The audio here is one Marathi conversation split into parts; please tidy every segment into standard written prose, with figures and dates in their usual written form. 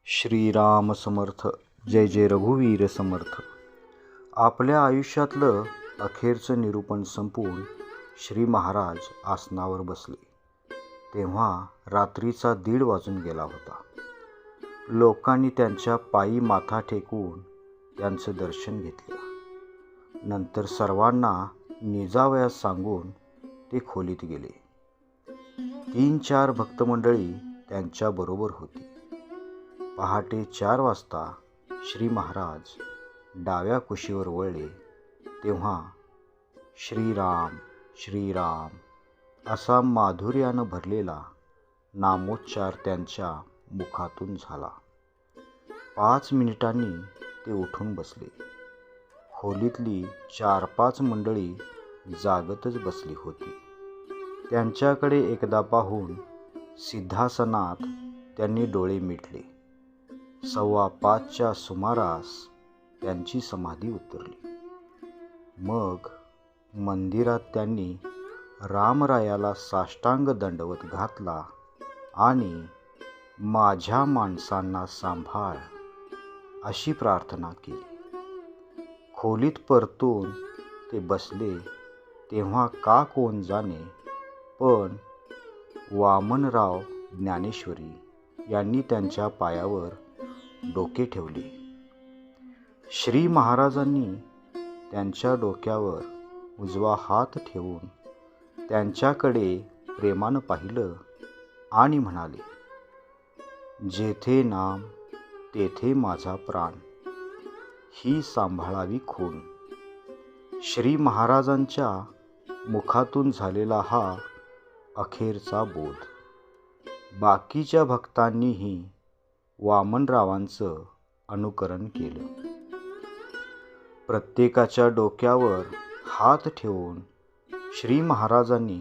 श्रीराम समर्थ. जय जय रघुवीर समर्थ. आपल्या आयुष्यातलं अखेरचं निरूपण संपवून श्री महाराज आसनावर बसले तेव्हा रात्रीचा 1:30 वाजून गेला होता. लोकांनी त्यांच्या पायी माथा टेकवून त्यांचं दर्शन घेतलं. नंतर सर्वांना निजावयास सांगून ते खोलीत गेले. 3-4 भक्तमंडळी त्यांच्याबरोबर होती. पहाटे 4 वाजता श्री महाराज डाव्या कुशीवर वळले तेव्हा श्रीराम श्रीराम असा माधुर्यानं भरलेला नामोच्चार त्यांच्या मुखातून झाला. 5 मिनिटांनी ते उठून बसले. खोलीतली 4-5 मंडळी जागतच बसली होती. त्यांच्याकडे एकदा पाहून सिद्धासनात त्यांनी डोळे मिटले. 5:15च्या सुमारास त्यांची समाधी उतरली. मग मंदिरात त्यांनी रामरायाला साष्टांग दंडवत घातला आणि माझ्या माणसांना सांभाळ अशी प्रार्थना केली. खोलीत परतून ते बसले तेव्हा का कोण जाणे, पण वामनराव ज्ञानेश्वरी यांनी त्यांच्या पायावर डोके ठेवले. श्री महाराजांनी त्यांच्या डोक्यावर उजवा हात ठेवून त्यांच्याकडे प्रेमानं पाहिलं आणि म्हणाले, जेथे नाम तेथे माझा प्राण, ही सांभाळावी खूण. श्री महाराजांच्या मुखातून झालेला हा अखेरचा बोध. बाकीच्या भक्तांनीही वामनरावांचं अनुकरण केलं. प्रत्येकाच्या डोक्यावर हात ठेवून श्री महाराजांनी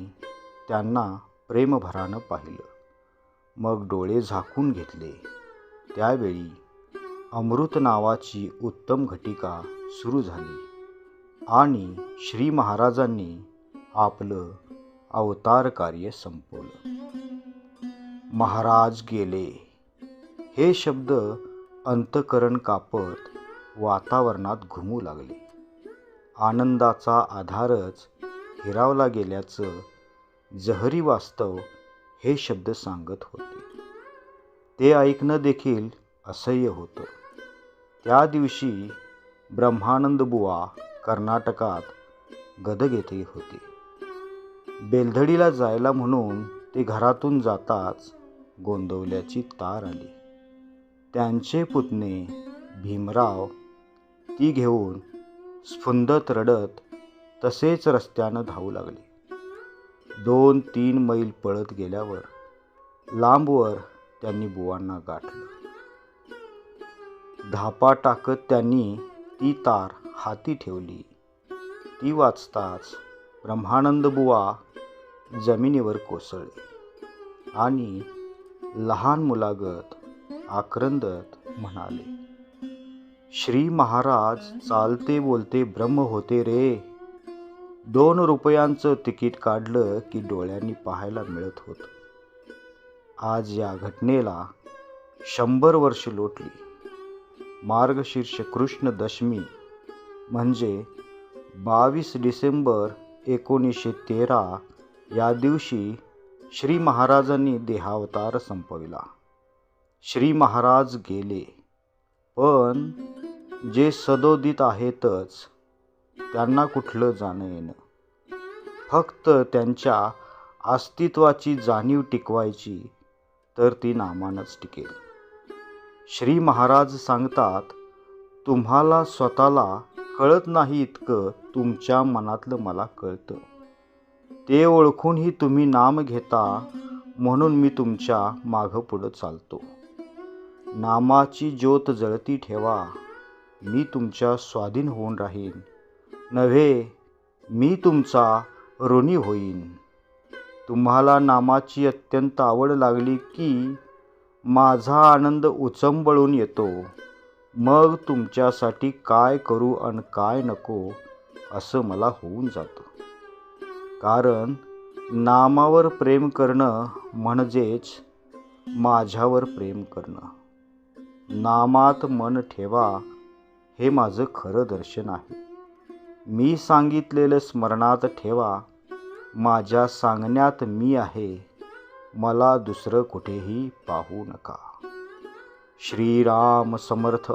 त्यांना प्रेमभरानं पाहिलं. मग डोळे झाकून घेतले. त्यावेळी अमृत नावाची उत्तम घटिका सुरू झाली आणि श्री महाराजांनी आपलं अवतार कार्य संपवलं. महाराज गेले हे शब्द अंतःकरण कापत वातावरणात घुमू लागले. आनंदाचा आधारच हिरावला गेल्याचं जहरी वास्तव हे शब्द सांगत होते. ते ऐकणं देखील असह्य होतं. त्या दिवशी ब्रह्मानंद बुवा कर्नाटकात गदग येथे होते. बेलधडीला जायला म्हणून ते घरातून जाताच गोंदवल्याची तार आली. त्यांचे पुतणे भीमराव ती घेऊन स्फुंदत रडत तसेच रस्त्यानं धावू लागले. 2-3 मैल पळत गेल्यावर लांबवर त्यांनी बुवांना गाठलं. धापा टाकत त्यांनी ती तार हाती ठेवली. ती वाचताच ब्रह्मानंद बुवा जमिनीवर कोसळले आणि लहान मुलागत आक्रंदत म्हणाले, श्री महाराज चालते बोलते ब्रह्म होते रे. 2 रुपयांचं तिकीट काढलं की डोळ्यांनी पाहायला मिळत होतं. आज या घटनेला 100 वर्ष लोटली. मार्गशीर्ष कृष्ण दशमी म्हणजे 22 डिसेंबर 1913 या दिवशी श्री महाराजांनी देहावतार संपविला. श्री महाराज गेले, पण जे सदोदित आहेतच त्यांना कुठलं जाणं येणं. फक्त त्यांच्या अस्तित्वाची जाणीव टिकवायची तर ती नामानंच टिकेल. श्री महाराज सांगतात, तुम्हाला स्वतःला कळत नाही इतकं तुमच्या मनातलं मला कळतं. ते ओळखूनही तुम्ही नाम घेता म्हणून मी तुमच्या मागं पुढं चालतो. नामाची ज्योत जळती ठेवा, मी तुमच्या स्वाधीन होऊन राहीन. नव्हे, मी तुमचा ऋणी होईन. तुम्हाला नामाची अत्यंत आवड लागली की माझा आनंद उचंबळून येतो. मग तुमच्यासाठी काय करू आणि काय नको असं मला होऊन जातं. कारण नामावर प्रेम करणं म्हणजेच माझ्यावर प्रेम करणं. नामात मन ठेवा हे माझं खरं दर्शन आहे. मी सांगितलेलं स्मरणात ठेवा. माझ्या सांगण्यात मी आहे. मला दुसरं कुठेही पाहू नका. श्रीराम समर्थ.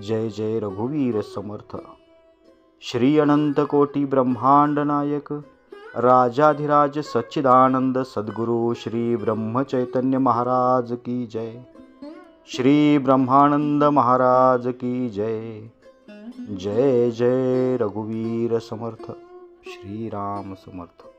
जय जय रघुवीर समर्थ. श्री अनंत कोटी ब्रह्मांड नायक राजाधिराज सच्चिदानंद सद्गुरु श्री ब्रह्म चैतन्य महाराज की जय. श्री ब्रह्मानंद महाराज की जय. जय जय रघुवीर समर्थ. श्रीराम समर्थ.